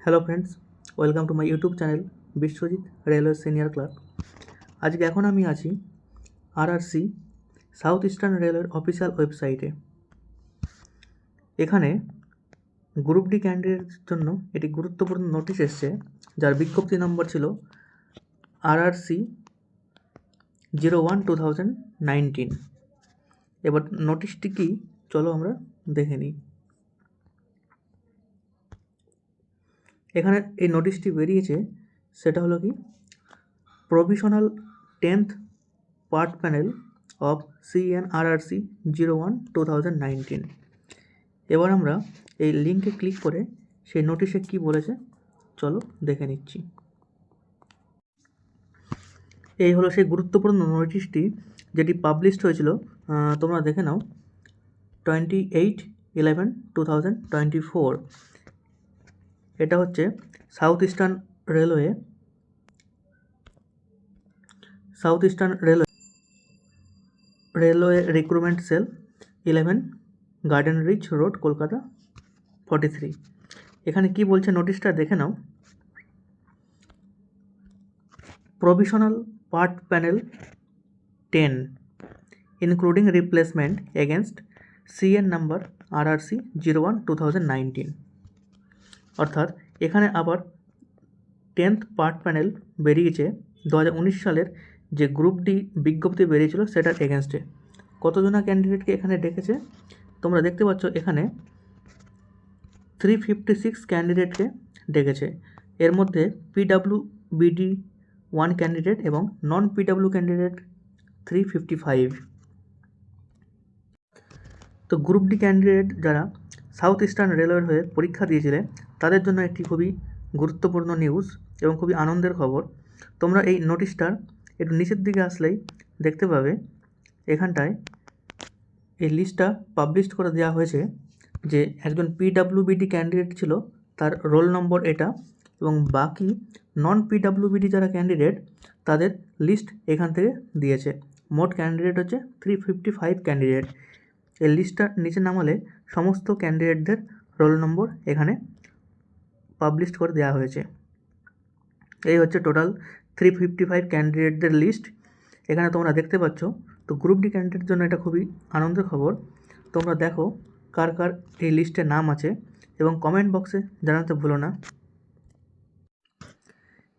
Hello friends, welcome to my YouTube channel Biswajit railway senior clerk. আজকে এখন আমি আছি আরআরসি সাউথ ইস্টার্ন রেলওয়ের অফিসিয়াল ওয়েবসাইটে। এখানে গ্রুপ ডি ক্যান্ডিডেটের জন্য একটি গুরুত্বপূর্ণ নোটিশ এসছে, যার বিজ্ঞপ্তি নম্বর ছিল আরআরসি 01/2019। এবার নোটিশটি কি, চলো আমরা দেখে নিই। এখানে এই নোটিশটি বেরিয়েছে, সেটা হলো কি, provisional 10th part panel of CNRRC 01/2019। এবার আমরা এই লিঙ্কে ক্লিক করে সেই নোটিশে কি বলেছে চলো দেখে নিচ্ছি। এই হলো সেই গুরুত্বপূর্ণ নোটিশটি, যেটি পাবলিশড হয়েছিল, তোমরা দেখে নাও, 28/11/2024। এটা হচ্ছে south eastern railway recruitment cell 11 garden reach road, Kolkata 43। এখানে কি বলছে নোটিশটা দেখে নাও। Provisional part panel 10 including replacement against CN number RRC 01/2019। অর্থাৎ এখানে আবার 10th পার্ট প্যানেল বেরিয়েছে 2019 সালের যে গ্রুপ ডি বিজ্ঞপ্তি বেরিয়েছিল সেটার এগেনস্টে। কতজনা ক্যান্ডিডেটকে এখানে ডেকেছে তোমরা দেখতে পাচ্ছ, এখানে 356 ক্যান্ডিডেটকে ডেকেছে। এর মধ্যে PWBD 1 ক্যান্ডিডেট এবং নন PW ক্যান্ডিডেট 355। তো গ্রুপ ডি ক্যান্ডিডেট যারা সাউথ ইস্টার্ন রেলওয়ের হয়ে পরীক্ষা দিয়েছিলেন তাদের জন্য একটি খুবই গুরুত্বপূর্ণ নিউজ এবং খুবই আনন্দের খবর। তোমরা এই নোটিশটার একটু নিচের দিকে আসলেই দেখতে পাবে, এখানটায় এই লিস্টটা পাবলিশ করে দেওয়া হয়েছে যে একজন PWBD ক্যান্ডিডেট ছিল, তার রোল নম্বর এটা, এবং বাকি নন PWBD যারা ক্যান্ডিডেট তাদের লিস্ট এখান থেকে দিয়েছে। মোট ক্যান্ডিডেট হচ্ছে 355 ক্যান্ডিডেট। এই লিস্টটা নিচে নামালে সমস্ত ক্যান্ডিডেটদের রোল নম্বর এখানে পাবলিশ করে দেওয়া হয়েছে। এই হচ্ছে টোটাল 355 ক্যান্ডিডেটদের লিস্ট, এখানে তোমরা দেখতে পাচ্ছ। তো গ্রুপ ডি ক্যান্ডিডেটের জন্য এটা খুবই আনন্দের খবর। তোমরা দেখো কার কার এই লিস্টে নাম আছে এবং কমেন্ট বক্সে জানাতে ভুলো না।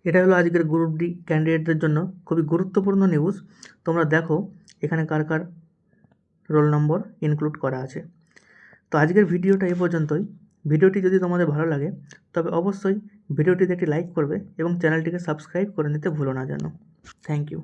এটা হলো আজকের গ্রুপ ডি ক্যান্ডিডেটদের জন্য খুবই গুরুত্বপূর্ণ নিউজ। তোমরা দেখো এখানে কার কার রোল নম্বর ইনক্লুড করা আছে। তো আজকের ভিডিওটা এই পর্যন্তই। ভিডিওটি যদি তোমাদের ভালো লাগে তবে অবশ্যই ভিডিওটিতে একটি লাইক করবে এবং চ্যানেলটিকে সাবস্ক্রাইব করে নিতে ভুলো না যেন। Thank you.